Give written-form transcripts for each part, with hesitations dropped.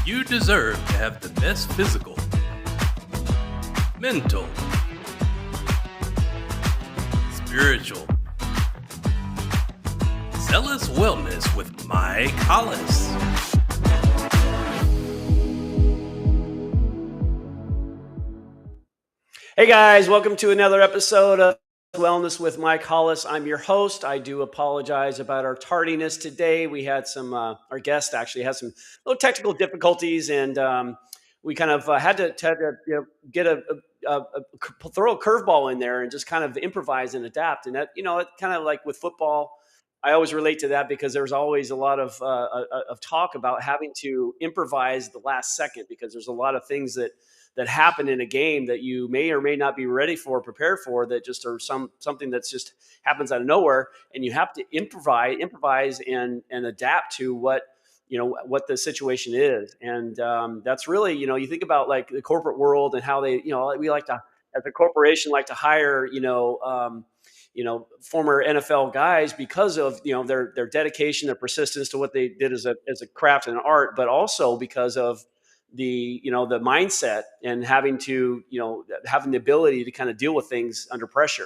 You deserve to have the best physical, mental, spiritual, zealous wellness with Mike Hollis. Hey guys, welcome to another episode of Wellness with Mike Hollis. I'm your host. I do apologize about our tardiness today. We had our guest actually had some little technical difficulties, and we kind of had to get throw a curveball in there and just kind of improvise and adapt. And that, it kind of like with football, I always relate to that because there's always a lot of talk about having to improvise the last second because there's a lot of things that happen in a game that you may or may not be ready for, prepared for, that just are something that's just happens out of nowhere, and you have to improvise and adapt to what the situation is. And that's really, you think about like the corporate world and how they, we like to, as a corporation, like to hire, former NFL guys because of their dedication, their persistence to what they did as a craft and an art, but also because of the mindset and having the ability to kind of deal with things under pressure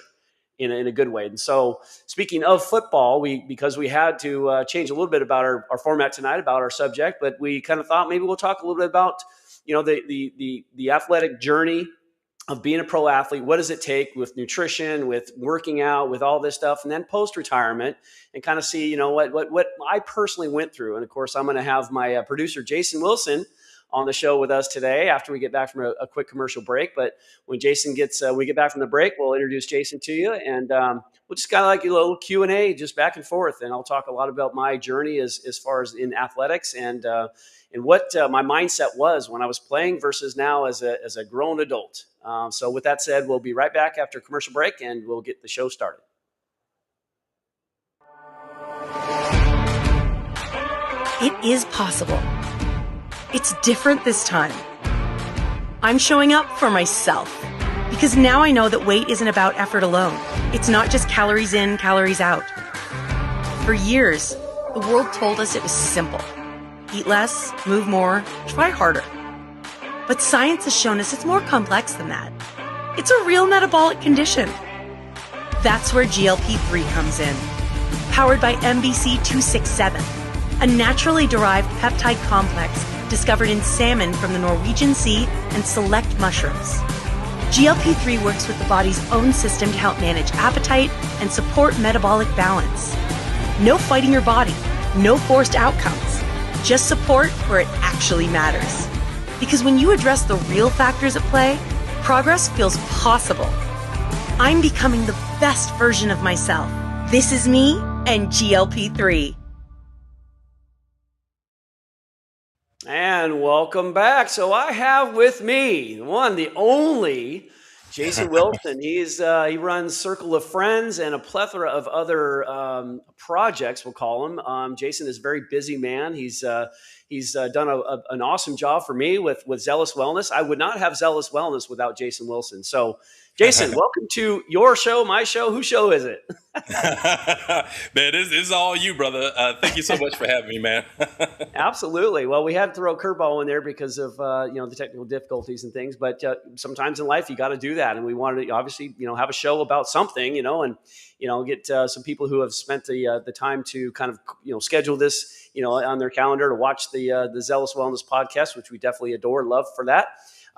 in a good way. And so, speaking of football, because we had to change a little bit about our format tonight about our subject, but we kind of thought maybe we'll talk a little bit about the athletic journey of being a pro athlete. What does it take with nutrition, with working out, with all this stuff, and then post retirement, and kind of see what I personally went through. And of course, I'm going to have my producer Jason Wilson on the show with us today after we get back from a quick commercial break. But when Jason we get back from the break, we'll introduce Jason to you, and we'll just kind of like a little Q&A, just back and forth. And I'll talk a lot about my journey as far as in athletics and what my mindset was when I was playing versus now as a grown adult. So with that said, we'll be right back after commercial break, and we'll get the show started. It is possible. It's different this time. I'm showing up for myself because now I know that weight isn't about effort alone. It's not just calories in, calories out. For years, the world told us it was simple. Eat less, move more, try harder. But science has shown us it's more complex than that. It's a real metabolic condition. That's where GLP-3 comes in. Powered by MBC 267, a naturally derived peptide complex discovered in salmon from the Norwegian Sea and select mushrooms. GLP-3 works with the body's own system to help manage appetite and support metabolic balance. No fighting your body, no forced outcomes, just support where it actually matters. Because when you address the real factors at play, progress feels possible. I'm becoming the best version of myself. This is me and GLP-3. And welcome back. So I have with me the one, the only Jason Wilson. He runs Circle of Friends and a plethora of other projects, we'll call them. Jason is a very busy man. He's done an awesome job for me with Zealous Wellness. I would not have Zealous Wellness without Jason Wilson. So, Jason, welcome to your show, my show. Whose show is it? Man, this is all you, brother. Thank you so much for having me, man. Absolutely. Well, we had to throw a curveball in there because of the technical difficulties and things. But sometimes in life, you got to do that. And we wanted to obviously have a show about something, and get some people who have spent the time to kind of schedule this on their calendar to watch the Zealous Wellness podcast, which we definitely adore and love for that.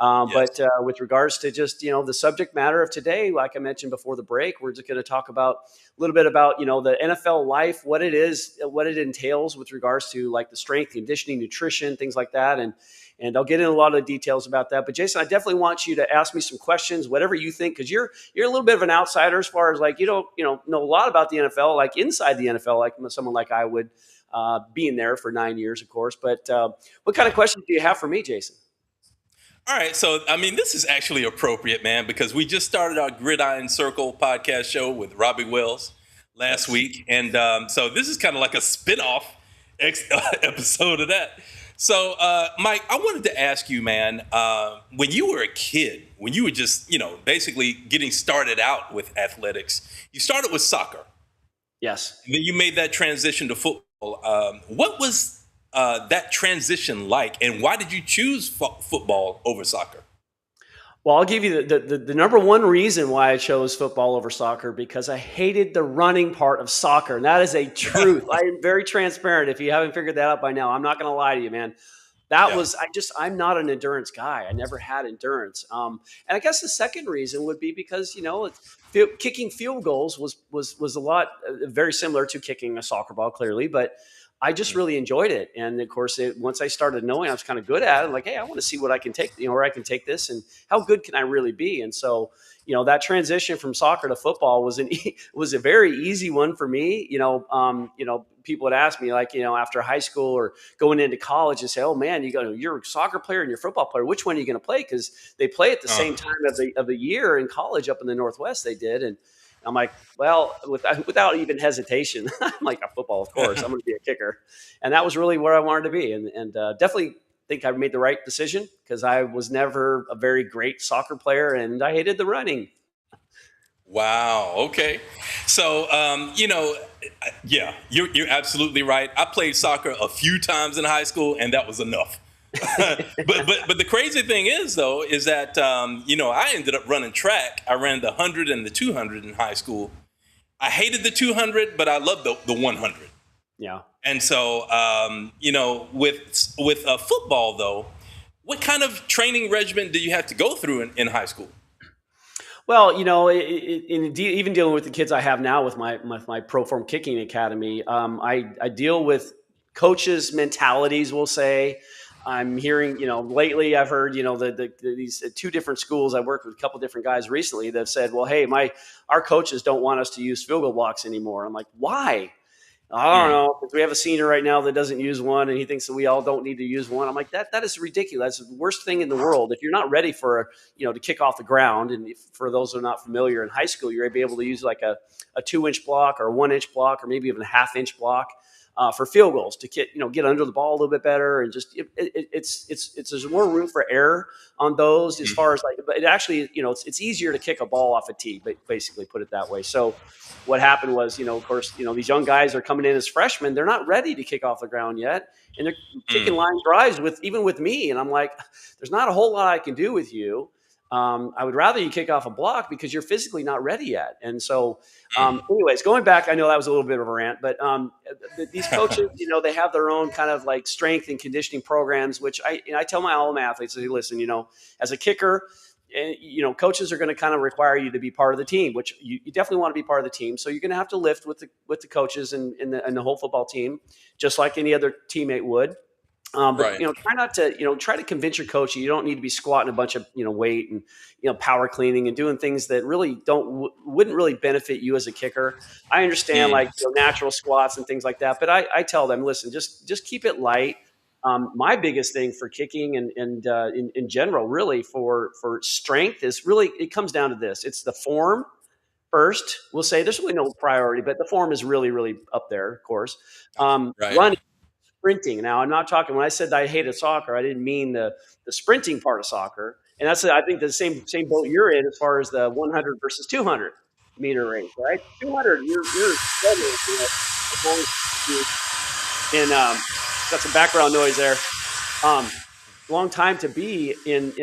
Yes. But with regards to just, the subject matter of today, like I mentioned before the break, we're just going to talk about a little bit about, the NFL life, what it is, what it entails with regards to like the strength, conditioning, nutrition, things like that. And I'll get into a lot of details about that. But Jason, I definitely want you to ask me some questions, whatever you think, because you're a little bit of an outsider as far as like, you don't know a lot about the NFL, like inside the NFL, like someone like I would, being there for 9 years, of course. But what kind of questions do you have for me, Jason? All right. So, this is actually appropriate, man, because we just started our Gridiron Circle podcast show with Robbie Wells last week. And so this is kind of like a spinoff episode of that. So, Mike, I wanted to ask you, man, when you were a kid, when you were just, basically getting started out with athletics, you started with soccer. Yes. And then you made that transition to football. What was that transition like, and why did you choose football over soccer? Well, I'll give you the number one reason why I chose football over soccer, because I hated the running part of soccer. And that is a truth. I am very transparent. If you haven't figured that out by now, I'm not going to lie to you, man. That Yeah. was, I'm not an endurance guy. I never had endurance. And I guess the second reason would be because, kicking field goals was a lot, very similar to kicking a soccer ball, clearly, but I just really enjoyed it. And of course, once I started knowing I was kind of good at it, like, hey, I want to see what I can take, where I can take this and how good can I really be? And so, that transition from soccer to football was a very easy one for me. People would ask me, like, after high school or going into college, and say, "Oh man, you're a soccer player and you're a football player. Which one are you going to play?" Because they play at the same time of the year in college up in the Northwest. They did, and I'm like, well, without even hesitation, I'm like, a football, of course. I'm going to be a kicker, and that was really where I wanted to be, and definitely think I made the right decision, because I was never a very great soccer player, and I hated the running. Wow. Okay. So, yeah, you're absolutely right. I played soccer a few times in high school, and that was enough. but the crazy thing is, though, is that I ended up running track. I ran the 100 and the 200 in high school. I hated the 200, but I loved the 100. Yeah. And so, with football, though, what kind of training regimen do you have to go through in high school? Well, even dealing with the kids I have now with my Pro Form Kicking Academy, I deal with coaches' mentalities, we'll say. I'm hearing, lately I've heard, these two different schools. I worked with a couple different guys recently that have said, well, hey, our coaches don't want us to use field goal blocks anymore. I'm like, why? I don't know, because we have a senior right now that doesn't use one, and he thinks that we all don't need to use one. I'm like, that is ridiculous. That's the worst thing in the world. If you're not ready for, to kick off the ground, and for those who are not familiar, in high school, you're able to use like a 2-inch block or a 1-inch block or maybe even a 1/2-inch block for field goals to get under the ball a little bit better, and just it's there's more room for error on those as far as, like, but it actually it's easier to kick a ball off a tee, but basically put it that way. So what happened was, of course, these young guys are coming in as freshmen. They're not ready to kick off the ground yet, and they're kicking line drives even with me, and I'm like, there's not a whole lot I can do with you. I would rather you kick off a block because you're physically not ready yet. And so, anyways, going back, I know that was a little bit of a rant, but these coaches, they have their own kind of like strength and conditioning programs, which I tell my all athletes, hey, listen, as a kicker, coaches are going to kind of require you to be part of the team, which you definitely want to be part of the team. So you're going to have to lift with the coaches and the whole football team, just like any other teammate would. But Right. Try not to, try to convince your coach you don't need to be squatting a bunch of, weight and, power cleaning and doing things that really wouldn't really benefit you as a kicker. I understand like natural squats and things like that, but I tell them, listen, just keep it light. My biggest thing for kicking and in general, really for strength is really, it comes down to this. It's the form first. We'll say there's really no priority, but the form is really, really up there, of course. Right. Running, sprinting. Now, I'm not talking, when I said I hated soccer, I didn't mean the sprinting part of soccer. And that's, I think, the same boat you're in as far as the 100 versus 200 meter race, right? 200, you're and got some background noise there. Long time to be in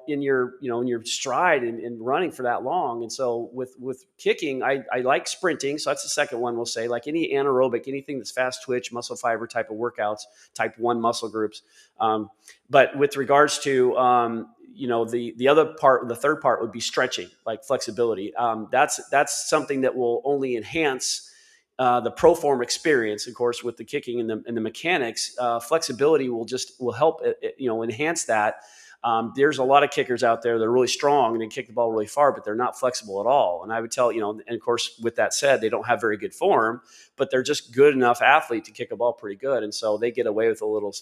your stride and running for that long. And so with kicking, I like sprinting. So that's the second one we'll say, like any anaerobic, anything that's fast twitch, muscle fiber type of workouts, type 1 muscle groups. But with regards to, the other part, the third part would be stretching, like flexibility. That's something that will only enhance the pro form experience, of course, with the kicking and the mechanics. Flexibility will help enhance that. There's a lot of kickers out there that are really strong and they kick the ball really far, but they're not flexible at all. And I would tell, and of course, with that said, they don't have very good form, but they're just good enough athlete to kick a ball pretty good. And so they get away with a little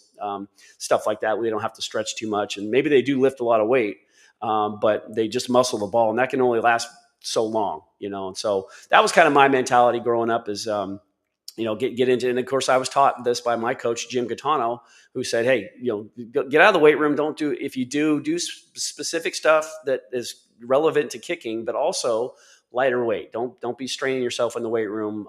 stuff like that. They don't have to stretch too much. And maybe they do lift a lot of weight, but they just muscle the ball, and that can only last so long, and so that was kind of my mentality growing up is, get into, and of course I was taught this by my coach, Jim Gaetano, who said, hey, get out of the weight room. If you do specific stuff that is relevant to kicking, but also lighter weight. Don't be straining yourself in the weight room,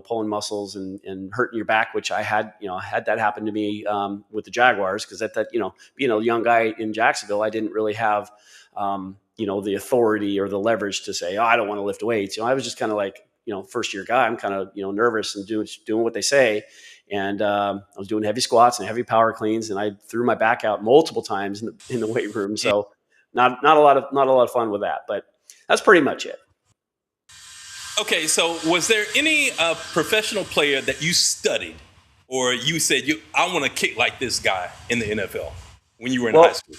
pulling muscles and hurting your back, which I had that happen to me with the Jaguars, because at that, being a young guy in Jacksonville, I didn't really have the authority or the leverage to say, oh, I don't want to lift weights. I was just kind of like, first year guy. I'm kind of nervous and doing what they say. And I was doing heavy squats and heavy power cleans, and I threw my back out multiple times in the weight room. So not a lot of fun with that, but that's pretty much it. Okay, so was there any professional player that you studied, or you said I want to kick like this guy in the NFL when you were in high school?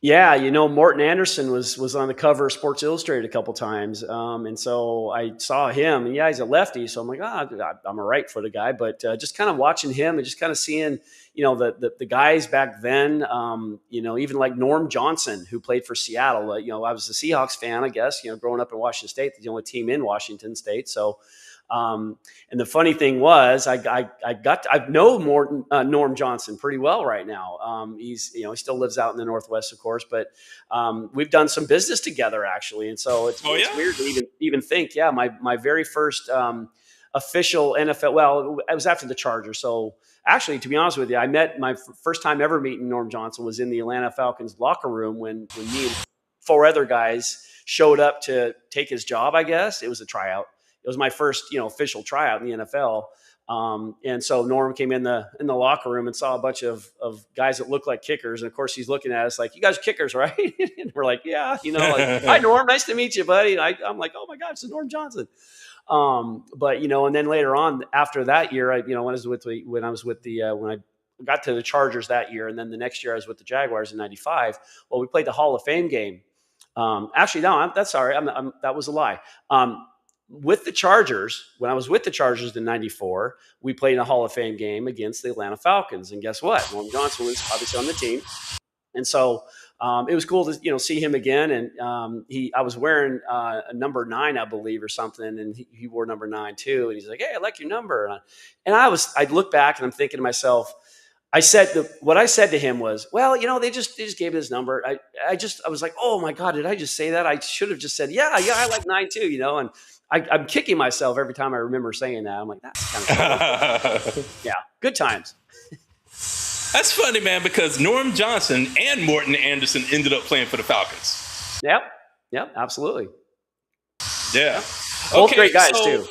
Yeah, Morton Anderson was on the cover of Sports Illustrated a couple times, and so I saw him, and he's a lefty, so I'm like, I'm a right-footed guy, but just kind of watching him and just kind of seeing, the guys back then, even like Norm Johnson, who played for Seattle. I was a Seahawks fan, I guess, growing up in Washington State, the only team in Washington State, so. And the funny thing was, I know Norm Johnson pretty well right now. He still lives out in the Northwest, of course, but we've done some business together actually. And so it's weird to even think, my very first official NFL, well, it was after the Chargers. So actually, to be honest with you, I met my first time ever meeting Norm Johnson was in the Atlanta Falcons locker room when me and 4 other guys showed up to take his job, I guess. It was a tryout. It was my first, official tryout in the NFL. And so Norm came in the locker room and saw a bunch of guys that looked like kickers. And of course he's looking at us like, you guys are kickers, right? And we're like, yeah, like, hi Norm, nice to meet you, buddy. And I'm like, oh my God, it's Norm Johnson. But and then later on after that year, when I got to the Chargers that year, and then the next year I was with the Jaguars in '95. Well, we played the Hall of Fame game. Actually, no, that's sorry. That was a lie. With the Chargers, when I was with the Chargers in '94, we played a Hall of Fame game against the Atlanta Falcons. And guess what? Norm Johnson was obviously on the team. And so it was cool to, see him again. And I was wearing a number 9, I believe, or something. And he wore number 9 too. And he's like, hey, I like your number. And I look back and I'm thinking to myself, what I said to him was, well, they just gave me his number. I was like, oh my God, did I just say that? I should have just said, yeah, I like 9 too, and I'm kicking myself every time I remember saying that. I'm like, that's kind of cool. Yeah, good times. That's funny, man, because Norm Johnson and Morton Anderson ended up playing for the Falcons. Yep, absolutely. Yeah. Both great guys too.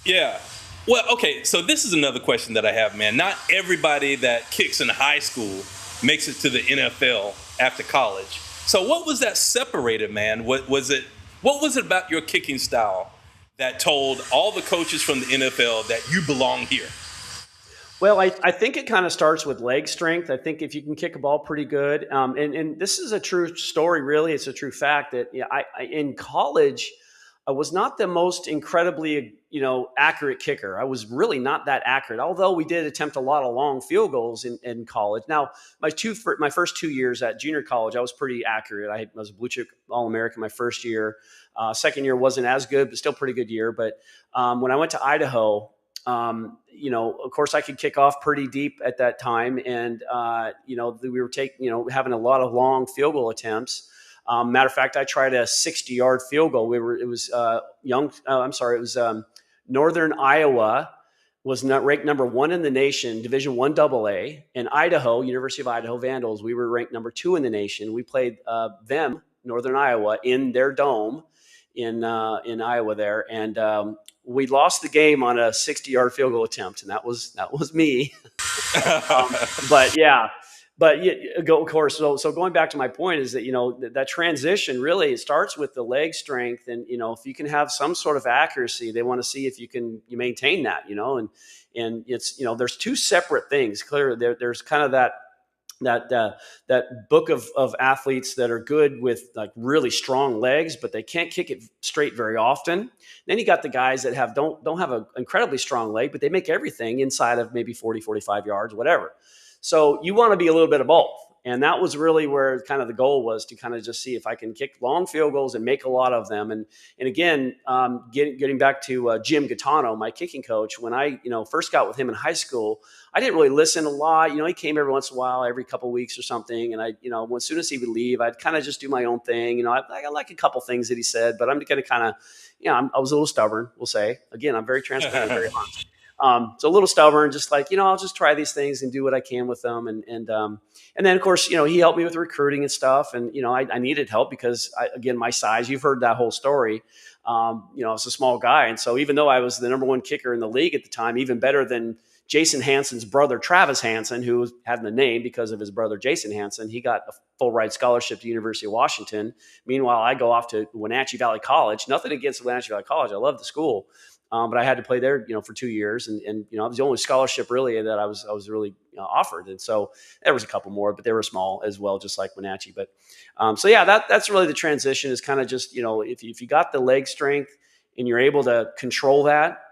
Yeah. Well, okay, so this is another question that I have, man. Not everybody that kicks in high school makes it to the NFL after college. So what was that separated, man? What was it about your kicking style that told all the coaches from the NFL that you belong here? Well, I think it kind of starts with leg strength. I think if you can kick a ball pretty good, and this is a true story, really, it's a true fact that I in college, I was not the most incredibly, accurate kicker. I was really not that accurate, although we did attempt a lot of long field goals in college. Now, my first 2 years at junior college, I was pretty accurate. I was a blue chip All-American my first year. Second year wasn't as good, but still pretty good year. But when I went to Idaho, of course I could kick off pretty deep at that time. And, we were having a lot of long field goal attempts. Matter of fact, I tried a 60-yard field goal. It was Northern Iowa was not ranked number 1 in the nation, Division I AA, and Idaho, University of Idaho Vandals, we were ranked number 2 in the nation. We played them, Northern Iowa, in their dome in Iowa there, and we lost the game on a 60-yard field goal attempt, and that was me. Of course. So going back to my point is that that transition really, it starts with the leg strength, and if you can have some sort of accuracy, they want to see if you maintain that, and it's there's 2 separate things. Clearly, there's kind of that book of athletes that are good with like really strong legs, but they can't kick it straight very often. Then you got the guys that don't have an incredibly strong leg, but they make everything inside of maybe 40, 45 yards, whatever. So you want to be a little bit of both. And that was really where kind of the goal was, to kind of just see if I can kick long field goals and make a lot of them. And again, getting back to Jim Gaetano, my kicking coach, when I first got with him in high school, I didn't really listen a lot. He came every once in a while, every couple of weeks or something. And as soon as he would leave, I'd kind of just do my own thing. I like a couple things that he said, but I'm going to kind of, I was a little stubborn, we'll say. Again, I'm very transparent, very honest. So a little stubborn, just like, I'll just try these things and do what I can with them. And then of course, he helped me with recruiting and stuff. And, I needed help because again, my size, you've heard that whole story. I was a small guy. And so even though I was the number one kicker in the league at the time, even better than Jason Hansen's brother, Travis Hansen, who had the name because of his brother, Jason Hansen, he got a full ride scholarship to the University of Washington. Meanwhile, I go off to Wenatchee Valley College. Nothing against Wenatchee Valley College. I love the school. But I had to play there, for 2 years, and it was the only scholarship really that I was really offered. And so there was a couple more, but they were small as well, just like Wenatchee. But so yeah, that's really the transition, is kind of just if you got the leg strength and you're able to control that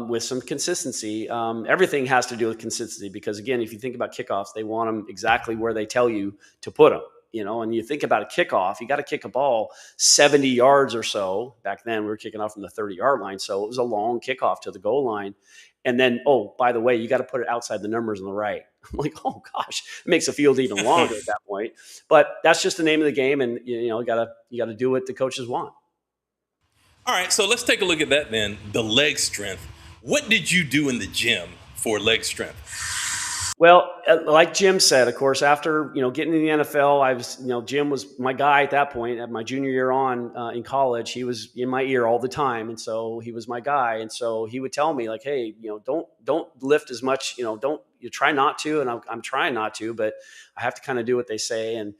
with some consistency. Everything has to do with consistency, because again, if you think about kickoffs, they want them exactly where they tell you to put them. And you think about a kickoff, you got to kick a ball 70 yards or so. Back then, we were kicking off from the 30-yard line. So it was a long kickoff to the goal line. And then, oh, by the way, you got to put it outside the numbers on the right. I'm like, oh, gosh, it makes the field even longer at that point. But that's just the name of the game. And, you got to do what the coaches want. All right, so let's take a look at that then, the leg strength. What did you do in the gym for leg strength? Well, like Jim said, of course, after, getting in the NFL, I was, Jim was my guy at that point. At my junior year on in college, he was in my ear all the time. And so he was my guy. And so he would tell me like, hey, don't lift as much, you try not to. And I'm trying not to, but I have to kind of do what they say. And,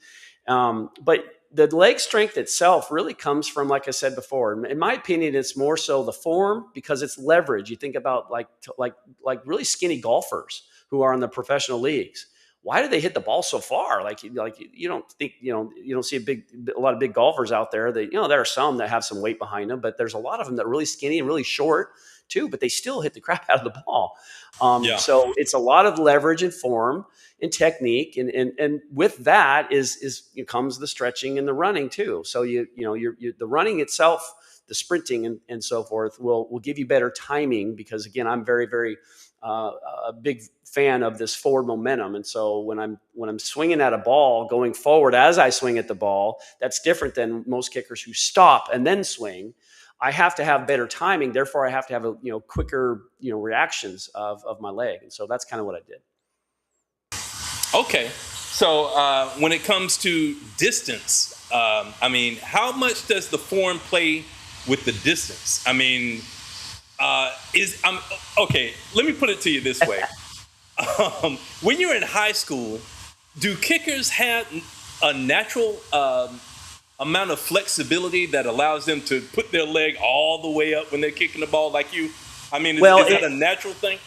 but the leg strength itself really comes from, like I said before, in my opinion, it's more so the form, because it's leverage. You think about like really skinny golfers who are in the professional leagues. Why do they hit the ball so far? Like you don't think, you don't see a lot of big golfers out there that, there are some that have some weight behind them, but there's a lot of them that are really skinny and really short too, but they still hit the crap out of the ball. So it's a lot of leverage and form and technique. And with that comes the stretching and the running too. So the running itself, the sprinting and so forth will give you better timing, because again, I'm very, very, a big fan of this forward momentum. And so when I'm swinging at a ball going forward, as I swing at the ball, that's different than most kickers who stop and then swing. I have to have better timing. Therefore, I have to have quicker, reactions of my leg. And so that's kind of what I did. Okay. So when it comes to distance, how much does the form play with the distance? Okay, let me put it to you this way. When you're in high school, do kickers have a natural amount of flexibility that allows them to put their leg all the way up when they're kicking the ball like you? Is that a natural thing?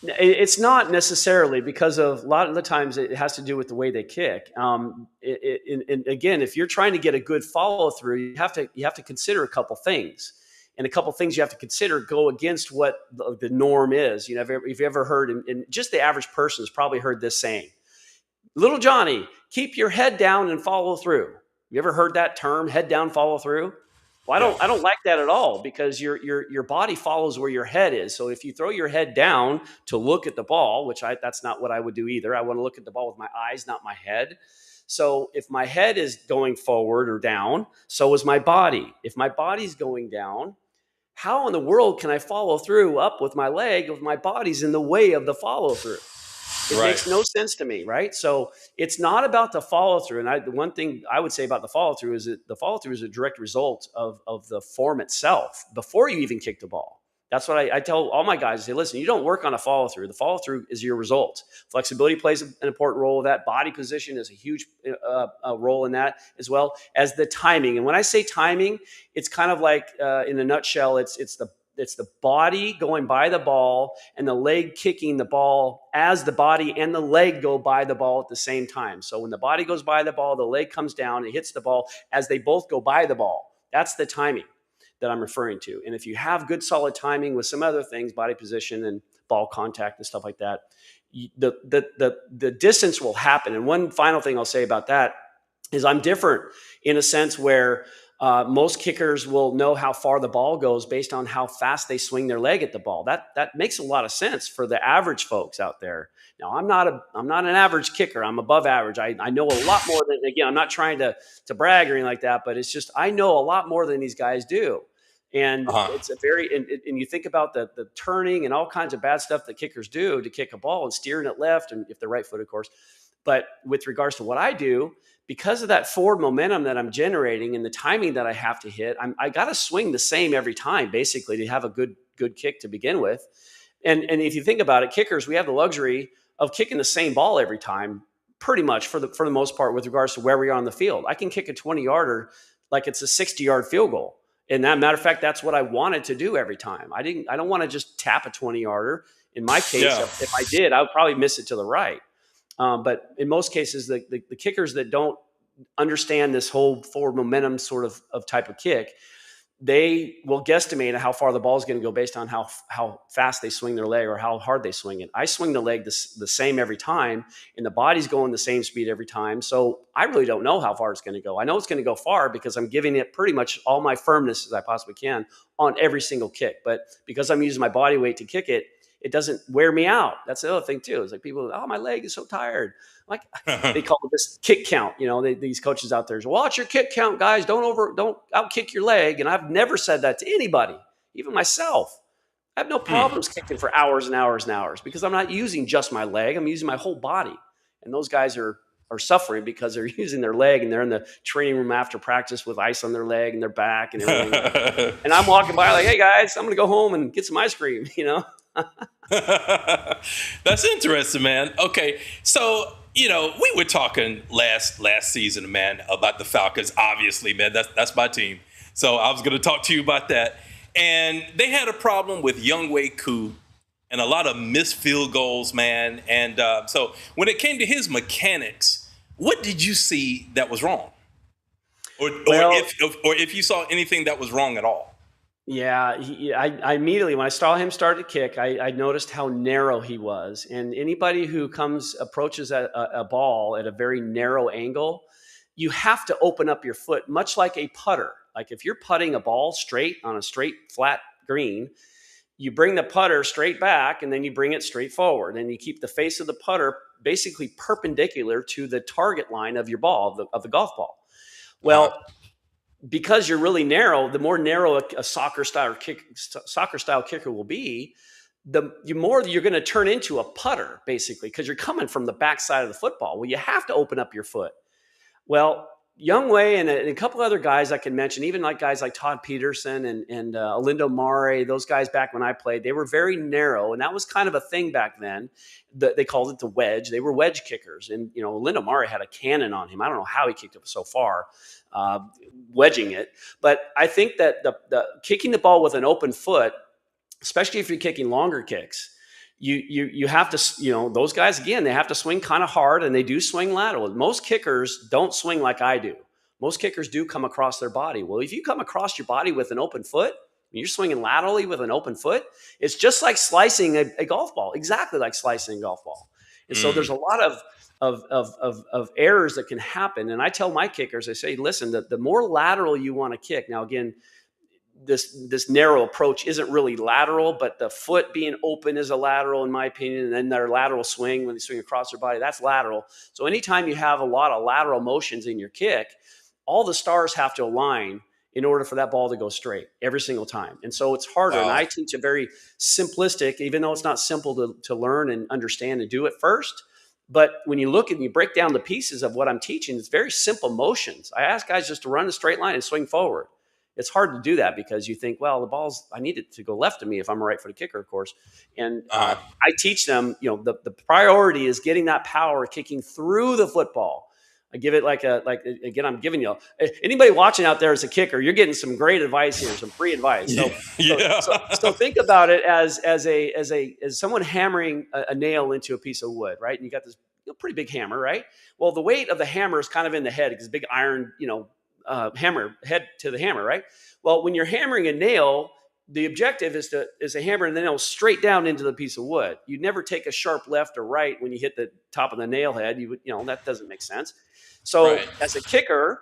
It's not necessarily, because of a lot of the times it has to do with the way they kick. And again, if you're trying to get a good follow through, you have to consider a couple things. And a couple of things you have to consider go against what the norm is. If you ever heard, and just the average person has probably heard this saying, little Johnny, keep your head down and follow through. You ever heard that term, head down, follow through? Well, I don't like that at all, because your body follows where your head is. So if you throw your head down to look at the ball, which that's not what I would do either. I want to look at the ball with my eyes, not my head. So if my head is going forward or down, so is my body. If my body's going down, how in the world can I follow through up with my leg if my body's in the way of the follow through? It makes no sense to me, right? So it's not about the follow through. And the one thing I would say about the follow through is that the follow through is a direct result of the form itself before you even kick the ball. That's what I tell all my guys. I say, listen, you don't work on a follow through. The follow through is your result. Flexibility plays an important role in that. Body position is a huge role in that, as well as the timing. And when I say timing, it's kind of like in a nutshell, it's the body going by the ball and the leg kicking the ball as the body and the leg go by the ball at the same time. So when the body goes by the ball, the leg comes down, it hits the ball as they both go by the ball. That's the timing that I'm referring to. And if you have good solid timing with some other things, body position and ball contact and stuff like that, the distance will happen. And one final thing I'll say about that is I'm different in a sense where most kickers will know how far the ball goes based on how fast they swing their leg at the ball. That makes a lot of sense for the average folks out there. Now, I'm not an average kicker. I'm above average. I know a lot more than, again, I'm not trying to brag or anything like that, but it's just, I know a lot more than these guys do. And it's a very, and you think about the turning and all kinds of bad stuff that kickers do to kick a ball and steering it left, and if they're right foot, of course. But with regards to what I do, because of that forward momentum that I'm generating and the timing that I have to hit, I got to swing the same every time, basically, to have a good kick to begin with. And if you think about it, kickers, we have the luxury of kicking the same ball every time, pretty much for the most part, with regards to where we are on the field. I can kick a 20-yarder like it's a 60-yard field goal. And that matter of fact, that's what I wanted to do every time. I don't want to just tap a 20-yarder. In my case, if I did, I would probably miss it to the right. But in most cases, the kickers that don't understand this whole forward momentum sort of type of kick, they will guesstimate how far the ball is going to go based on how fast they swing their leg or how hard they swing it. I swing the leg the same every time, and the body's going the same speed every time. So I really don't know how far it's going to go. I know it's going to go far because I'm giving it pretty much all my firmness as I possibly can on every single kick. But because I'm using my body weight to kick it, it doesn't wear me out. That's the other thing too. It's like people, oh, my leg is so tired. Like they call it this kick count. You know, these coaches out there say, watch your kick count, guys. Don't out kick your leg. And I've never said that to anybody, even myself. I have no problems kicking for hours and hours and hours because I'm not using just my leg. I'm using my whole body. And those guys are suffering because they're using their leg and they're in the training room after practice with ice on their leg and their back and everything. And I'm walking by like, hey guys, I'm going to go home and get some ice cream, you know? That's interesting, man. Okay. So, we were talking last season, man, about the Falcons. Obviously, man, that's my team. So I was going to talk to you about that. And they had a problem with Younghoe Koo and a lot of missed field goals, man. And so when it came to his mechanics, what did you see that was wrong? Or if you saw anything that was wrong at all? Yeah, I immediately, when I saw him start to kick, I noticed how narrow he was. And anybody who approaches a ball at a very narrow angle, you have to open up your foot, much like a putter. Like if you're putting a ball straight on a straight, flat green, you bring the putter straight back and then you bring it straight forward. And you keep the face of the putter basically perpendicular to the target line of your ball, of the golf ball. Well, because you're really narrow, the more narrow a soccer style kicker will be, the more you're going to turn into a putter, basically, because you're coming from the backside of the football. Well, you have to open up your foot. Well, Younghoe and a couple other guys I can mention, even like guys like Todd Peterson and Alindo Mare, those guys back when I played, they were very narrow, and that was kind of a thing back then. They called it the wedge. They were wedge kickers, and Alindo Mare had a cannon on him. I don't know how he kicked it so far, wedging it. But I think that the kicking the ball with an open foot, especially if you're kicking longer kicks, you have to, those guys, again, they have to swing kind of hard, and they do swing lateral. Most kickers don't swing like I do. Most kickers do come across their body. Well, if you come across your body with an open foot, and you're swinging laterally with an open foot, it's just like slicing a golf ball, exactly like slicing a golf ball. And so there's a lot of errors that can happen. And I tell my kickers, I say, listen, the more lateral you want to kick. Now, again, this narrow approach isn't really lateral, but the foot being open is a lateral, in my opinion. And then their lateral swing, when they swing across their body, that's lateral. So anytime you have a lot of lateral motions in your kick, all the stars have to align in order for that ball to go straight every single time. And so it's harder. Wow. And I teach a very simplistic, even though it's not simple to learn and understand and do it first. But when you look and you break down the pieces of what I'm teaching, it's very simple motions. I ask guys just to run a straight line and swing forward. It's hard to do that because you think, well, I need it to go left of me if I'm a right-footed kicker, of course. And I teach them, the priority is getting that power kicking through the football. I give it again, I'm giving you, anybody watching out there as a kicker, you're getting some great advice here, some free advice. So think about it as someone hammering a nail into a piece of wood, right? And you got this pretty big hammer, right? Well, the weight of the hammer is kind of in the head because big iron, hammer head to the hammer, right? Well, when you're hammering a nail, the objective is to hammer the nail straight down into the piece of wood. You'd never take a sharp left or right when you hit the top of the nail head. That doesn't make sense. So Right. as a kicker,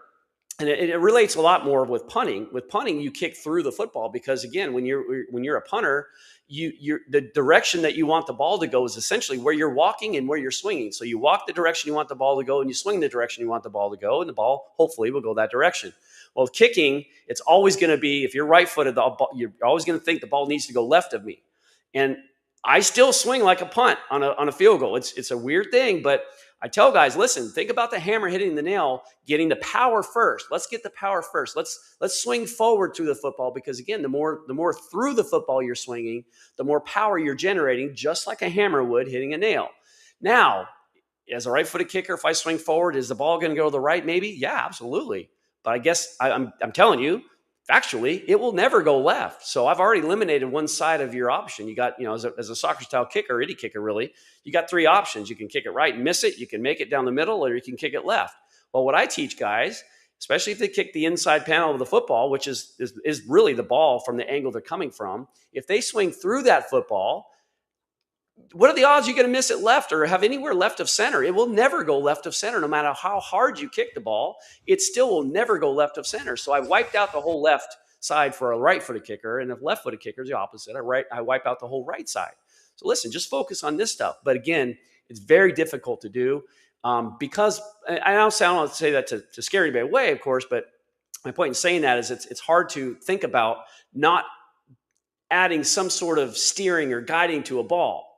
and it relates a lot more with punting. With punting, you kick through the football because, again, when you're a punter, the direction that you want the ball to go is essentially where you're walking and where you're swinging. So you walk the direction you want the ball to go, and you swing the direction you want the ball to go, and the ball hopefully will go that direction. Well, kicking, it's always going to be, if you're right-footed, you're always going to think the ball needs to go left of me. And I still swing like a punt on a field goal. It's a weird thing, but I tell guys, listen, think about the hammer hitting the nail, getting the power first. Let's get the power first. Let's swing forward through the football, because, again, the more through the football you're swinging, the more power you're generating, just like a hammer would hitting a nail. Now, as a right-footed kicker, if I swing forward, is the ball going to go to the right? Maybe. Yeah, absolutely. But I guess I'm telling you, factually, it will never go left. So I've already eliminated one side of your option. You got, as a soccer style kicker, itty kicker, really, you got three options. You can kick it right and miss it. You can make it down the middle, or you can kick it left. Well, what I teach guys, especially if they kick the inside panel of the football, which is really the ball from the angle they're coming from, if they swing through that football, what are the odds you're going to miss it left or have anywhere left of center? It will never go left of center. No matter how hard you kick the ball, it still will never go left of center. So I wiped out the whole left side for a right-footed kicker, and if left-footed kicker is the opposite, I wipe out the whole right side. So listen, just focus on this stuff. But again, it's very difficult to do because I don't want to say that to scare anybody away, of course, but my point in saying that is it's hard to think about not adding some sort of steering or guiding to a ball.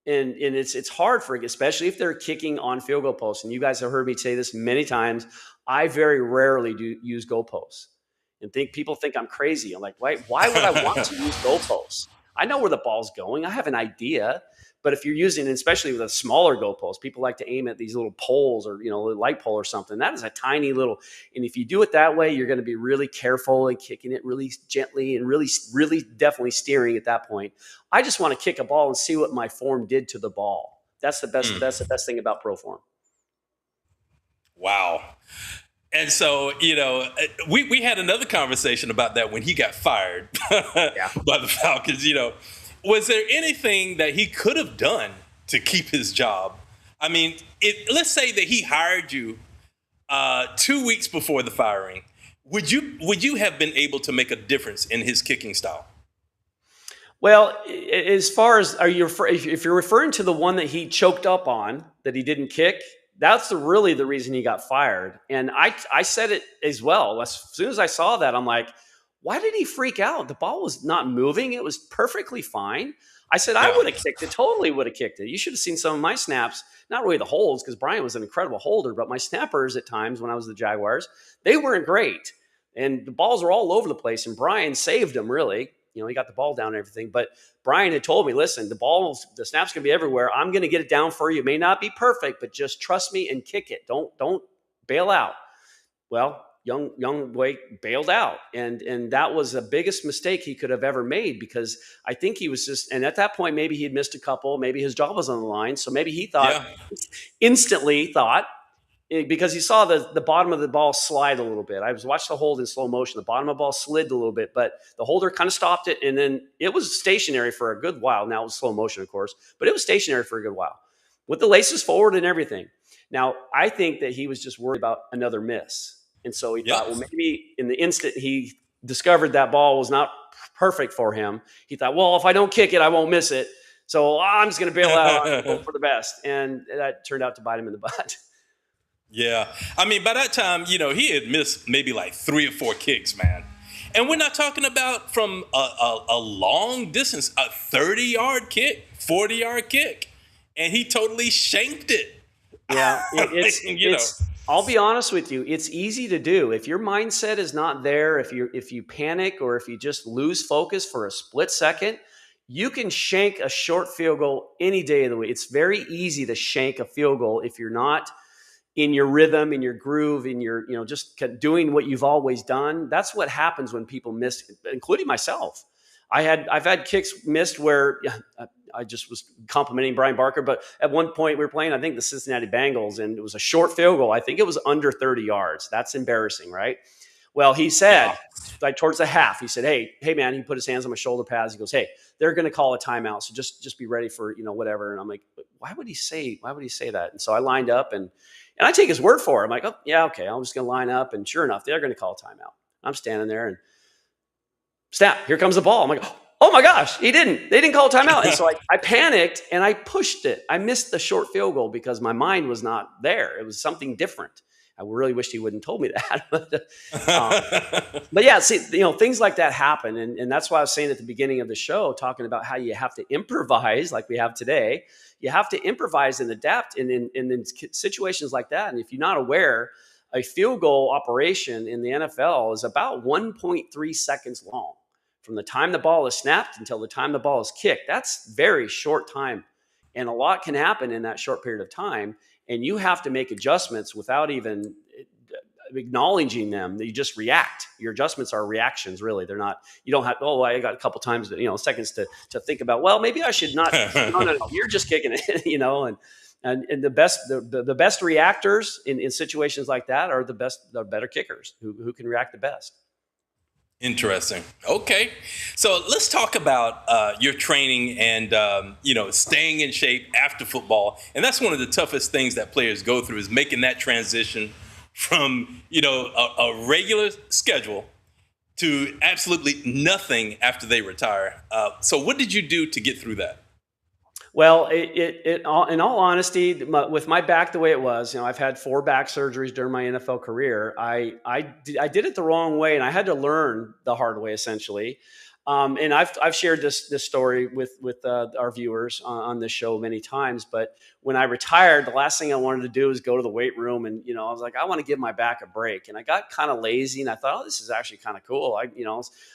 And it's hard for, especially if they're kicking on field goal posts. And you guys have heard me say this many times. I very rarely do use goalposts, and people think I'm crazy. I'm like, why would I want to use goalposts? I know where the ball's going. I have an idea. But if you're using, especially with a smaller goalpost, people like to aim at these little poles or, a light pole or something. That is a tiny little, and if you do it that way, you're going to be really careful and kicking it really gently and really, really definitely steering at that point. I just want to kick a ball and see what my form did to the ball. That's the best. That's the best thing about pro form. Wow. And so, we had another conversation about that when he got fired by the Falcons. Was there anything that he could have done to keep his job? I mean, let's say that he hired you 2 weeks before the firing. Would you have been able to make a difference in his kicking style? Well, as far as if you're referring to the one that he choked up on that he didn't kick, that's really the reason he got fired. And I said it as well. As soon as I saw that, I'm like, why did he freak out? The ball was not moving. It was perfectly fine. I said, I would have kicked it. Totally would have kicked it. You should have seen some of my snaps. Not really the holds, because Brian was an incredible holder, but my snappers at times when I was the Jaguars, they weren't great. And the balls were all over the place. And Brian saved them, really. He got the ball down and everything. But Brian had told me, listen, the snap's going to be everywhere. I'm going to get it down for you. It may not be perfect, but just trust me and kick it. Don't bail out. Well, young boy bailed out. And that was the biggest mistake he could have ever made, because I think he was just, and at that point, maybe he'd missed a couple, maybe his job was on the line. So maybe he instantly thought, because he saw the bottom of the ball slide a little bit. I watched the hold in slow motion. The bottom of the ball slid a little bit, but the holder kind of stopped it. And then it was stationary for a good while. Now it was slow motion, of course, but it was stationary for a good while with the laces forward and everything. Now, I think that he was just worried about another miss. And so he thought, well, maybe in the instant he discovered that ball was not perfect for him, he thought, well, if I don't kick it, I won't miss it. So I'm just going to bail out and hope for the best. And that turned out to bite him in the butt. Yeah. I mean, by that time, he had missed maybe like 3 or 4 kicks, man. And we're not talking about from a long distance, a 30-yard kick, 40-yard kick. And he totally shanked it. Yeah. I'll be honest with you. It's easy to do. If your mindset is not there, if you panic, or if you just lose focus for a split second, you can shank a short field goal any day of the week. It's very easy to shank a field goal if you're not in your rhythm, in your groove, in your, just doing what you've always done. That's what happens when people miss, including myself. I've had kicks missed where I just was complimenting Brian Barker, but at one point we were playing, I think, the Cincinnati Bengals, and it was a short field goal. I think it was under 30 yards. That's embarrassing, right? Well, he Yeah. said, like towards the half, he said, hey, man, he put his hands on my shoulder pads. He goes, hey, they're going to call a timeout. So just be ready for, whatever. And I'm like, why would he say that? And so I lined up and I take his word for it. I'm like, oh yeah, okay. I'm just going to line up. And sure enough, they're going to call a timeout. I'm standing there and snap, here comes the ball. I'm like, oh my gosh, they didn't call a timeout. And so I panicked and I pushed it. I missed the short field goal because my mind was not there. It was something different. I really wished he wouldn't told me that. But yeah, see, things like that happen. And that's why I was saying at the beginning of the show, talking about how you have to improvise like we have today. You have to improvise and adapt in situations like that. And if you're not aware, a field goal operation in the NFL is about 1.3 seconds long. From the time the ball is snapped until the time the ball is kicked. That's very short time. And a lot can happen in that short period of time. And you have to make adjustments without even acknowledging them. You just react. Your adjustments are reactions, really. They're not, you don't have, I got a couple times, seconds to think about, well, maybe I should not. No, you're just kicking it, and the best reactors in situations like that are the better kickers who can react the best. Interesting. Okay. So let's talk about your training and, staying in shape after football. And that's one of the toughest things that players go through is making that transition from, a regular schedule to absolutely nothing after they retire. So what did you do to get through that? Well, in all honesty, with my back the way it was, I've had 4 back surgeries during my NFL career. I did it the wrong way, and I had to learn the hard way, essentially. And I've shared this story with our viewers on this show many times. But when I retired, the last thing I wanted to do was go to the weight room, and I was like, I want to give my back a break. And I got kind of lazy, and I thought, oh, this is actually kind of cool.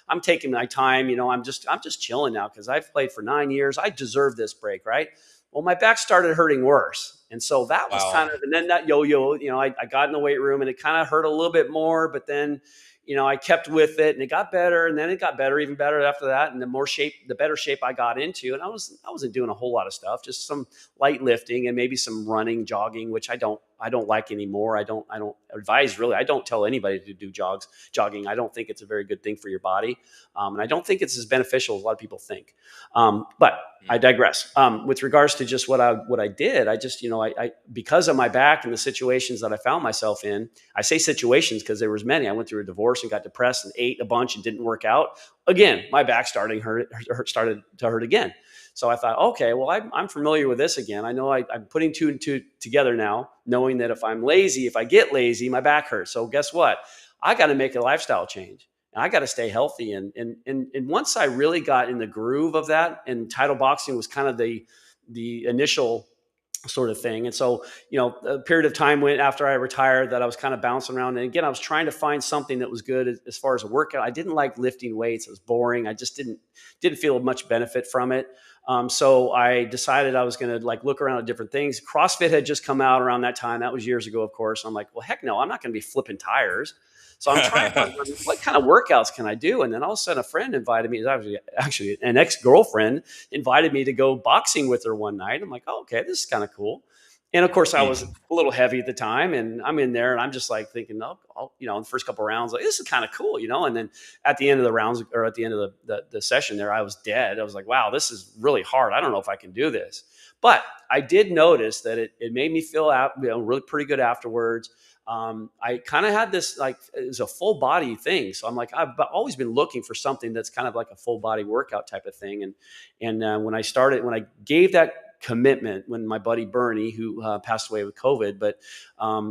I'm taking my time. I'm just chilling now because I've played for 9 years. I deserve this break, right? Well, my back started hurting worse. And so that was kind of, and then that yo-yo, I got in the weight room and it kind of hurt a little bit more, but then, I kept with it and it got better, and then it got better, even better after that. And the better shape I got into, and I wasn't doing a whole lot of stuff, just some light lifting and maybe some running, jogging, which I don't like anymore. I don't advise, really. I don't tell anybody to do jogging. I don't think it's a very good thing for your body. And I don't think it's as beneficial as a lot of people think. But I digress. With regards to just what I did, I just, I because of my back and the situations that I found myself in, I say situations because there was many. I went through a divorce and got depressed and ate a bunch and didn't work out. Again, my back started to hurt again. So I thought, okay, well, I'm familiar with this again. I know I'm putting 2 and 2 together now, knowing that if I get lazy, my back hurts. So guess what? I got to make a lifestyle change. And I got to stay healthy. And once I really got in the groove of that, and title boxing was kind of the initial sort of thing. And so, a period of time went after I retired that I was kind of bouncing around. And again, I was trying to find something that was good as far as a workout. I didn't like lifting weights. It was boring. I just didn't feel much benefit from it. So I decided I was going to look around at different things. CrossFit had just come out around that time. That was years ago, of course. I'm like, well, heck no, I'm not going to be flipping tires. So I'm trying to find what kind of workouts can I do? And then all of a sudden a friend invited me, actually an ex-girlfriend invited me to go boxing with her one night. I'm like, oh, okay, this is kind of cool. And of course I was a little heavy at the time, and I'm in there and I'm just thinking, in the first couple of rounds, this is kind of cool, And then at the end of the rounds, or at the end of the session there, I was dead. I was like, wow, this is really hard. I don't know if I can do this. But I did notice that it made me feel really pretty good afterwards. I kind of had this, it was a full body thing. So I'm like, I've always been looking for something that's kind of like a full body workout type of thing. And when I gave that commitment, when my buddy Bernie, who passed away with COVID, but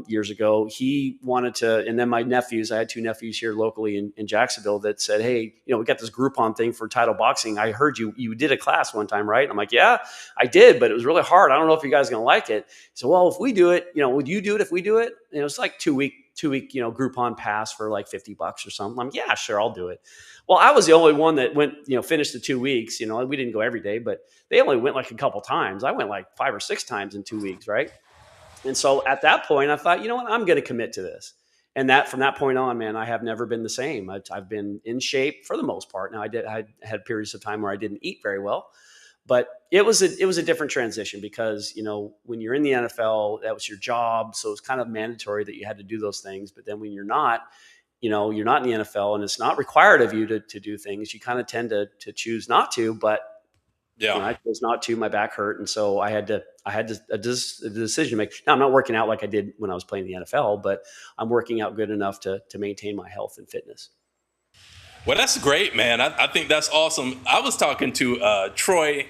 years ago, he wanted to, and then my nephews, I had 2 nephews here locally in Jacksonville that said, hey, we got this Groupon thing for title boxing. I heard you did a class one time, right? I'm like, yeah, I did, but it was really hard. I don't know if you guys are going to like it. So, well, if we do it, would you do it if we do it? And it was like 2-week, Groupon pass for like $50 or something. I'm like, yeah, sure, I'll do it. Well, I was the only one that went, finished the 2 weeks. We didn't go every day, but they only went a couple times. I went 5 or 6 times in 2 weeks, right? And so at that point, I thought, you know what, I'm going to commit to this. And from that point on, man, I have never been the same. I've been in shape for the most part. Now, I had periods of time where I didn't eat very well, but it was a different transition because, when you're in the NFL, that was your job. So it's kind of mandatory that you had to do those things. But then when you're not, you're not in the NFL and it's not required of you to do things, you kind of tend to choose not to. But I chose not to. My back hurt, and so I had a decision to make. Now I'm not working out like I did when I was playing the NFL, but I'm working out good enough to maintain my health and fitness. Well, that's great, man. I think that's awesome. I was talking to Troy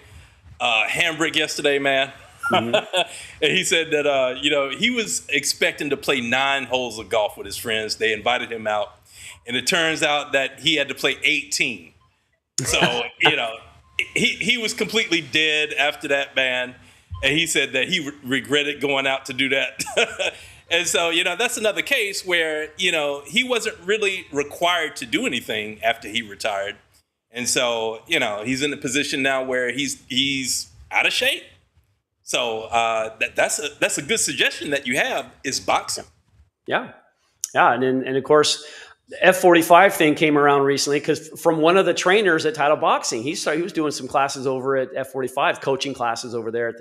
Hambrick yesterday, man. Mm-hmm. And he said that, he was expecting to play 9 holes of golf with his friends. They invited him out, and it turns out that he had to play 18. So, he was completely dead after that, man. And he said that he regretted going out to do that. And so, that's another case where, he wasn't really required to do anything after he retired. And so, he's in a position now where he's out of shape. So that's a good suggestion that you have is boxing. Yeah. And of course, the F45 thing came around recently because from one of the trainers at Title Boxing, he was doing some classes over at F45, coaching classes over there at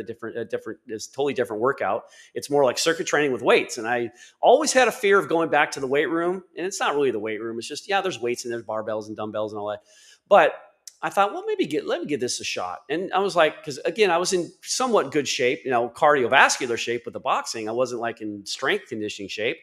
it's totally different workout. It's more like circuit training with weights. And I always had a fear of going back to the weight room, and it's not really the weight room. It's just, there's weights and there's barbells and dumbbells and all that. But I thought, well, let me give this a shot. And I was like, because again, I was in somewhat good shape, cardiovascular shape with the boxing. I wasn't like in strength conditioning shape.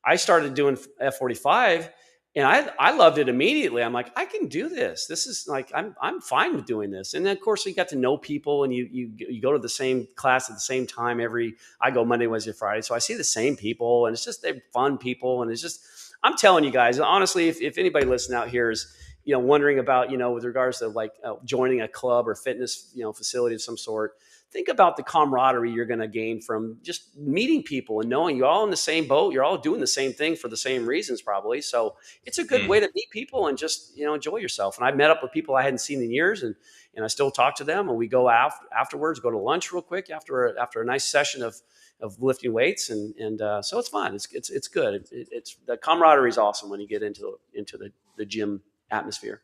I started doing F45 and I loved it immediately. I'm like, I can do this. This is like, I'm fine with doing this. And then of course you got to know people and you go to the same class at the same time I go Monday, Wednesday, Friday. So I see the same people and it's just, they're fun people. And it's just, I'm telling you guys, honestly, if anybody listening out here is, wondering about, with regards to like joining a club or fitness, facility of some sort, think about the camaraderie you're going to gain from just meeting people and knowing you're all in the same boat. You're all doing the same thing for the same reasons, probably. So it's a good way to meet people and just, enjoy yourself. And I met up with people I hadn't seen in years and I still talk to them and we go afterwards, go to lunch real quick after a nice session of lifting weights. And so it's fun. It's good. It's the camaraderie is awesome when you get into the gym atmosphere.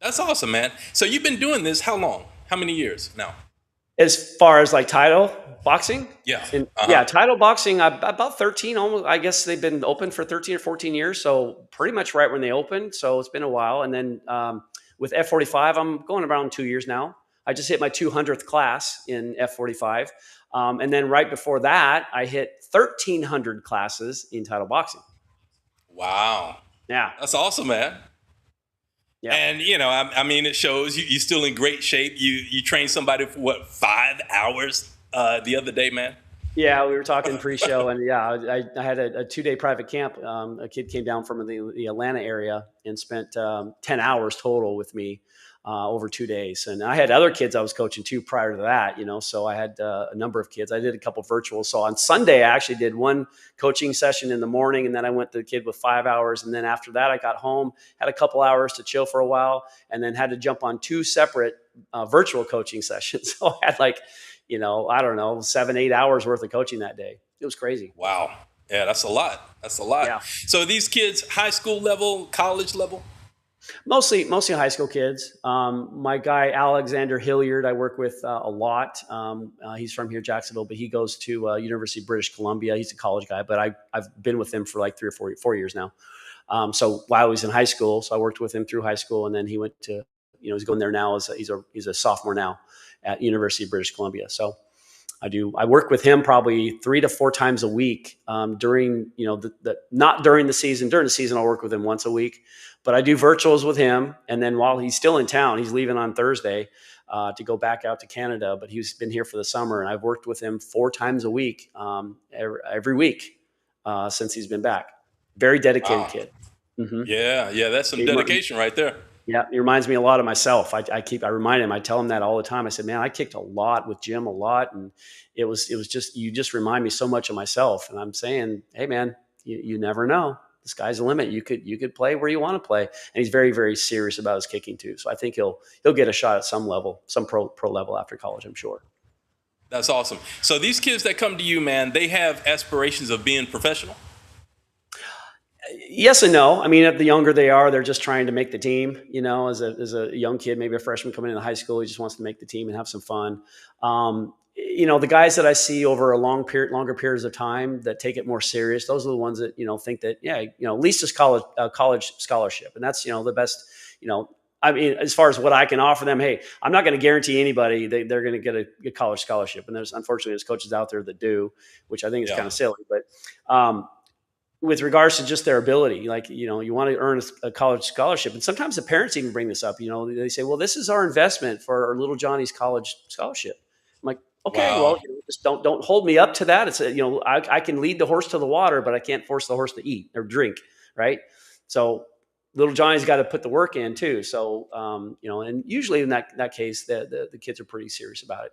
That's awesome, man. So you've been doing this how long? How many years now? As far as like title boxing? Yeah. Title boxing, about 13 almost. I guess they've been open for 13 or 14 years. So pretty much right when they opened. So it's been a while. And then with F45, I'm going around 2 years now. I just hit my 200th class in F45. And then right before that, I hit 1,300 classes in title boxing. Wow. Yeah. That's awesome, man. Yeah. And, it shows you're still in great shape. You trained somebody for 5 hours the other day, man? Yeah, we were talking pre-show and I had a 2-day private camp. A kid came down from the Atlanta area and spent 10 hours total with me over 2 days. And I had other kids I was coaching too prior to that, so I had a number of kids. I did a couple of virtuals. So on Sunday, I actually did one coaching session in the morning and then I went to the kid with 5 hours. And then after that, I got home, had a couple hours to chill for a while and then had to jump on 2 separate virtual coaching sessions. So I had 7-8 hours worth of coaching that day. It was crazy. Wow. Yeah, that's a lot. Yeah. So these kids, high school level, college level? Mostly high school kids. My guy, Alexander Hilliard, I work with a lot. He's from here, Jacksonville, but he goes to University of British Columbia. He's a college guy, but I've been with him for like 3 or 4 years now. So while he was in high school, so I worked with him through high school, and then he went to, he's going there now he's a sophomore now at University of British Columbia. So I work with him probably 3 to 4 times a week during, not during the season. During the season, I'll work with him once a week, but I do virtuals with him. And then while he's still in town, he's leaving on Thursday to go back out to Canada, but he's been here for the summer. And I've worked with him 4 times a week, every week since he's been back. Very dedicated kid. Mm-hmm. Yeah. That's some dedication right there. Yeah, it reminds me a lot of myself. I remind him, I tell him that all the time. I said, man, I kicked a lot with Jim, a lot. And it was just, you just remind me so much of myself. And I'm saying, hey man, you never know. The sky's the limit. You could play where you want to play. And he's very, very serious about his kicking too. So I think he'll get a shot at some level, some pro level after college, I'm sure. That's awesome. So these kids that come to you, man, they have aspirations of being professional? Yes and no. I mean, the younger they are, they're just trying to make the team, as a young kid, maybe a freshman coming into high school, he just wants to make the team and have some fun. the guys that I see over a longer periods of time that take it more serious, those are the ones that, think that, at least it's college scholarship. And that's, the best, I mean, as far as what I can offer them, hey, I'm not going to guarantee anybody they're going to get a college scholarship. And unfortunately, there's coaches out there that do, which I think is kind of silly. But with regards to just their ability, like, you want to earn a college scholarship. And sometimes the parents even bring this up, they say, well, this is our investment for our little Johnny's college scholarship. I'm like, okay, Wow. well, just don't hold me up to that. It's I can lead the horse to the water, but I can't force the horse to eat or drink. Right. So little Johnny's got to put the work in too. So, and usually in that case, the kids are pretty serious about it.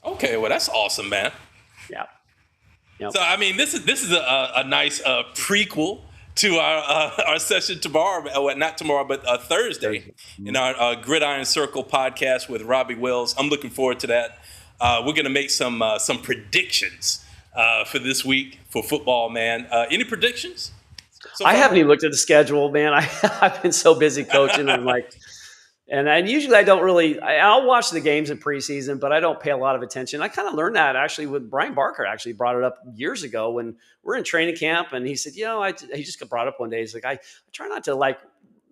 Okay. Well, that's awesome, man. Yeah. Yep. So, I mean, this is a nice prequel to our session tomorrow. Well, not tomorrow, but Thursday in our Gridiron Circle podcast with Robbie Wells. I'm looking forward to that. We're going to make some predictions for this week for football, man. Any predictions? So I haven't even looked at the schedule, man. I've been so busy coaching. I'm like, and usually I don't really. I'll watch the games in preseason, but I don't pay a lot of attention. I kind of learned that actually with Brian Barker. Actually brought it up years ago when we're in training camp, and he said, he just brought up one day. He's like, I try not to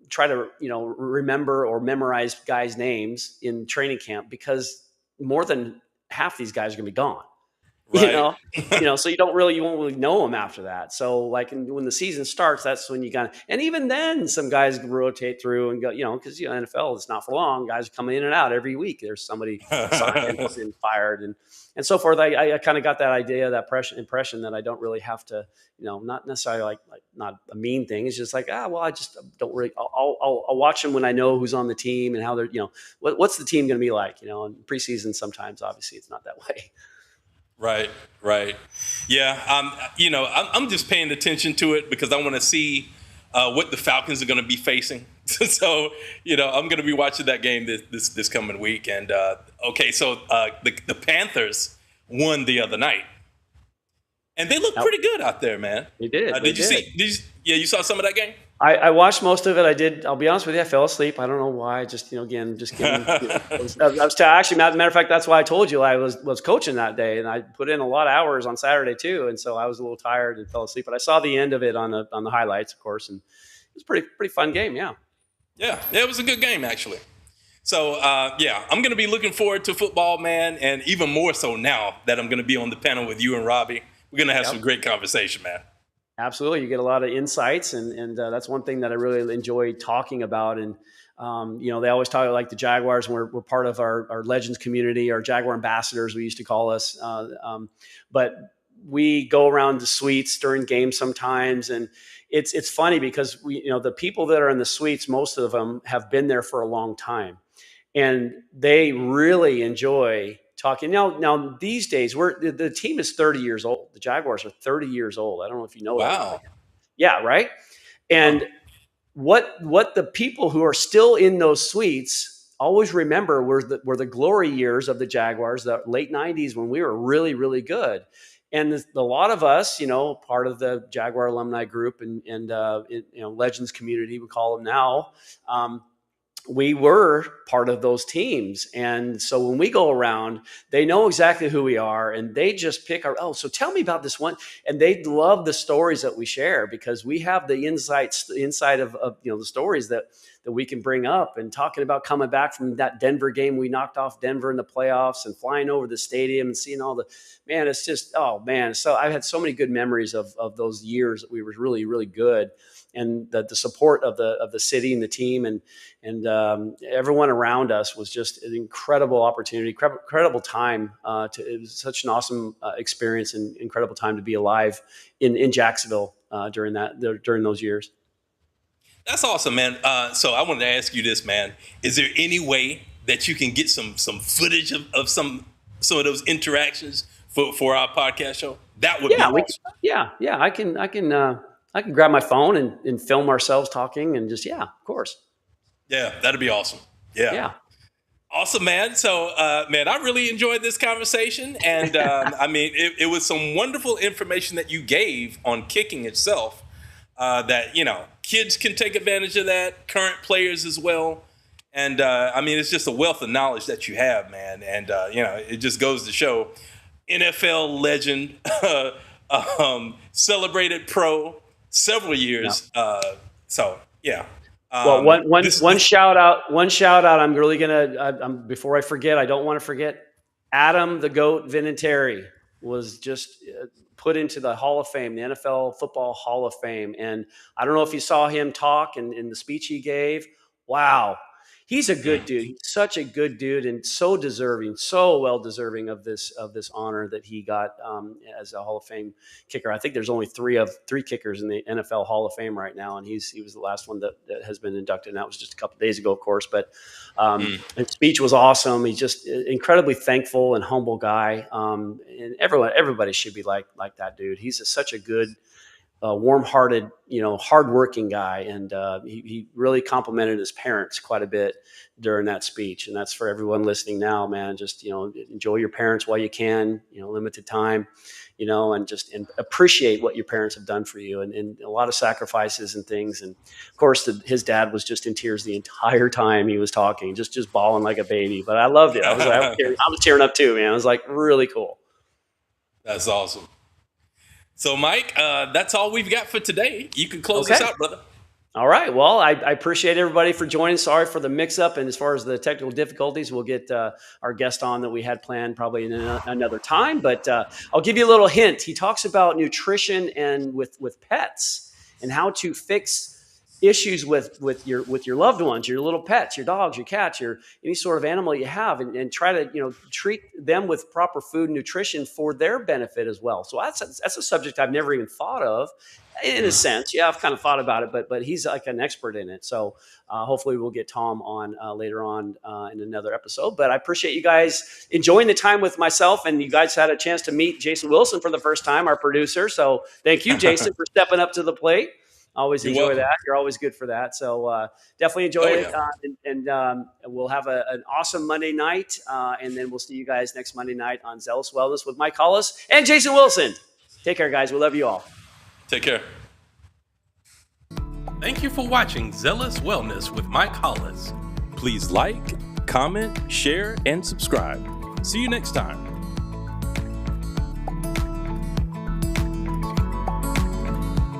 try to remember or memorize guys' names in training camp because more than half these guys are going to be gone. Right. So you won't really know them after that. So when the season starts, that's when you and even then some guys rotate through and go, because NFL is not for long. Guys come in and out every week. There's somebody signed and fired and so forth. I kind of got that idea, that impression that I don't really have to, not necessarily like not a mean thing. It's just like, I just don't really. I'll watch them when I know who's on the team and how they're, what's the team going to be like. In preseason, sometimes obviously it's not that way. Right. Yeah, I'm just paying attention to it because I want to see what the Falcons are going to be facing. So, I'm going to be watching that game this coming week. And the Panthers won the other night, and they look pretty good out there, man. They did. Did you see? You saw some of that game? I watched most of it. I did. I'll be honest with you. I fell asleep. I don't know why. Just again, just kidding. I was actually, as a matter of fact, that's why I told you I was coaching that day, and I put in a lot of hours on Saturday too, and so I was a little tired and fell asleep. But I saw the end of it on the highlights, of course, and it was pretty fun game. Yeah, it was a good game actually. So I'm going to be looking forward to football, man, and even more so now that I'm going to be on the panel with you and Robbie. We're going to have some great conversation, man. Absolutely. You get a lot of insights, and that's one thing that I really enjoy talking about. And, they always talk like the Jaguars, and we're part of our Legends community, our Jaguar ambassadors, we used to call us. But we go around the suites during games sometimes, and it's funny because the people that are in the suites, most of them have been there for a long time, and they really enjoy talking. Now these days, the team is 30 years old. The Jaguars are 30 years old. I don't know if you know that. Wow. Yeah, right? And what the people who are still in those suites always remember were the glory years of the Jaguars, the late 90s when we were really, really good. And a lot of us, part of the Jaguar alumni group and Legends community, we call them now, we were part of those teams. And so when we go around, they know exactly who we are, and they just pick so tell me about this one. And they love the stories that we share because we have the inside of the stories that we can bring up, and talking about coming back from that Denver game. We knocked off Denver in the playoffs and flying over the stadium and seeing all it's just, So I've had so many good memories of those years that we were really, really good. And the support of the city and the team and everyone around us was just an incredible opportunity, incredible time. It was such an awesome experience and incredible time to be alive in Jacksonville during those years. That's awesome, man. So I wanted to ask you this, man. Is there any way that you can get some footage of some of those interactions for our podcast show? That would be awesome. I can grab my phone and film ourselves talking and just, of course. Yeah, that'd be awesome. Yeah. Awesome, man. So, man, I really enjoyed this conversation. And, it was some wonderful information that you gave on kicking itself that, kids can take advantage of that, current players as well. And I mean, it's just a wealth of knowledge that you have, man. And it just goes to show, NFL legend, celebrated pro, several years. So yeah. Well, one shout out. I'm really gonna. Before I forget, I don't want to forget. Adam the Goat Vinatieri was just put into the Hall of Fame, the NFL Football Hall of Fame. And I don't know if you saw him talk and in the speech he gave. Wow. He's a good dude. He's such a good dude and so deserving, so well deserving of this honor that he got as a Hall of Fame kicker. I think there's only three kickers in the NFL Hall of Fame right now, and he was the last one that has been inducted. And that was just a couple of days ago, of course. But his speech was awesome. He's just incredibly thankful and humble guy. And everybody should be like that dude. He's such a good, warm-hearted, hardworking guy, and he really complimented his parents quite a bit during that speech. And that's for everyone listening now, man. Just enjoy your parents while you can. Limited time, and appreciate what your parents have done for you, and a lot of sacrifices and things. And of course, his dad was just in tears the entire time he was talking, just bawling like a baby. But I loved it. I was tearing up too, man. It was like really cool. That's awesome. So, Mike, that's all we've got for today. You can close us out, brother. All right. Well, I appreciate everybody for joining. Sorry for the mix-up. And as far as the technical difficulties, we'll get our guest on that we had planned probably in another time. But I'll give you a little hint. He talks about nutrition and with pets and how to fix issues with your loved ones, your little pets, your dogs, your cats, any sort of animal you have, and try to treat them with proper food and nutrition for their benefit as well. So that's a subject I've never even thought of, in a sense. Yeah, I've kind of thought about it, but he's like an expert in it. So hopefully we'll get Tom on later on in another episode. But I appreciate you guys enjoying the time with myself, and you guys had a chance to meet Jason Wilson for the first time, our producer. So thank you, Jason, for stepping up to the plate. Always enjoy that. You're always good for that. So definitely enjoy it. And we'll have an awesome Monday night. And then we'll see you guys next Monday night on Zealous Wellness with Mike Hollis and Jason Wilson. Take care, guys. We love you all. Take care. Thank you for watching Zealous Wellness with Mike Hollis. Please like, comment, share, and subscribe. See you next time.